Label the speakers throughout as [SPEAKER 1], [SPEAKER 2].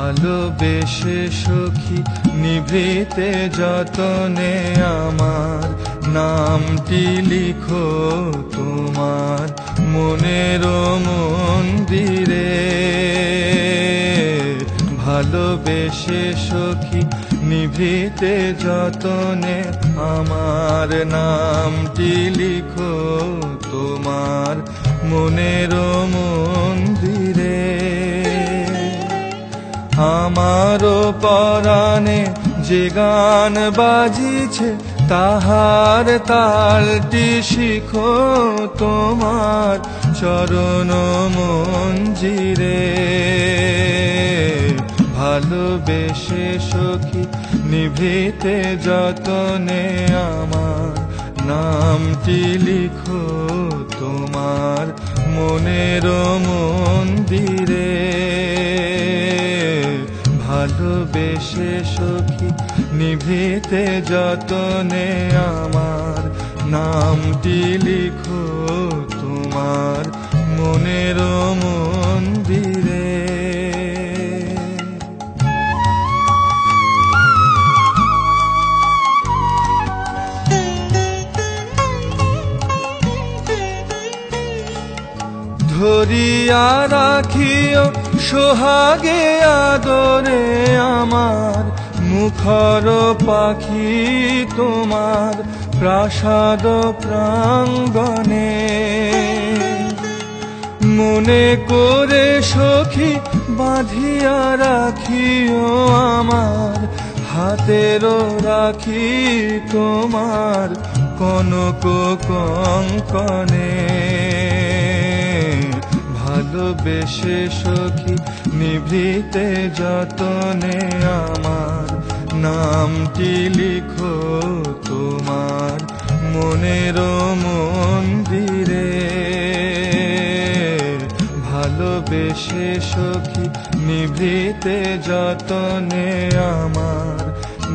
[SPEAKER 1] ভালোবেসে সখী নিভৃতে যতনে আমার নামটি লিখো তোমার মনের মন্দিরে। ভালোবেসে সখী নিভৃতে যতনে আমার নামটি লিখো তোমার মনের মন্দিরে। আমারও পরাণে যে গান বাজিছে তাহার তালটি শিখো তোমার চরণ মঞ্জিরে। ভালোবেসে সখী নিভৃতে যতনে আমার নামটি লিখো তোমার মনের মন্দিরে। ভালোবেসে সখী নিভৃতে যতনে আমার নামটি লিখো তোমার মনের মন্দিরে। ধরিয়া রাখিও সোহাগে আদরে আমার মুখর পাখি তোমার প্রাসাদ প্রাঙ্গণে। মনে করে সখী বাঁধিয়া রাখিও আমার হাতেরও রাখি তোমার কনক কঙ্কনে। ভালোবেসে সখী নিভৃতে যতনে আমার নামটি লিখো তোমার মনের মন্দিরে। ভালোবেসে সখী নিভৃতে যতনে আমার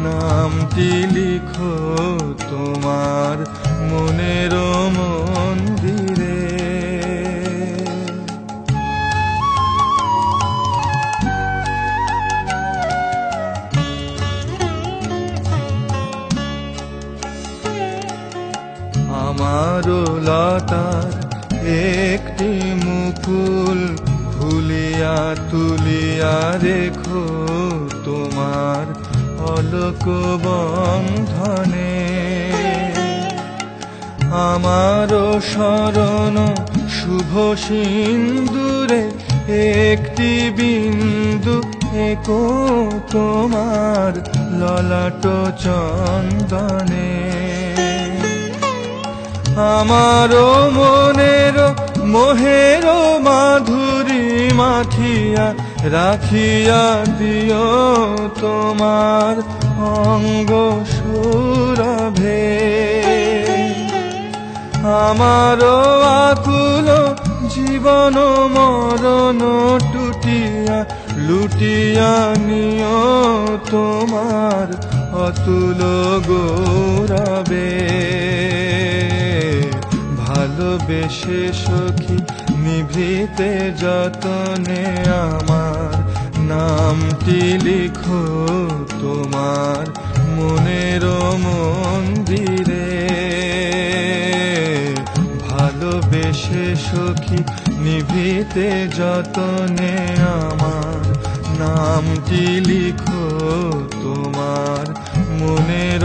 [SPEAKER 1] নামটি লিখো তোমার মনের মন্দিরে। আমারও লতার একটি মুকুল ভুলিয়া তুলিয়া রেখো তোমার অলক বন্ধনে। আমারও শরণ শুভ সিন্দুরে একটি বিন্দু একো তোমার ললাট চন্দনে। আমারও মনের মোহের মাধুরী মাখিয়া রাখিয়া দিও তোমার অঙ্গ সুরভে। আমারও আকুল জীবন মরণ টুটিয়া লুটিয়া নিও তোমার অতুল গৌরবে। ভালোবেসে সখী নিভৃতে যতনে আমার নামটি লিখো তোমার মনের মন্দিরে। ভালোবেসে সখী নিভৃতে যতনে আমার নামটি লিখো তোমার মনের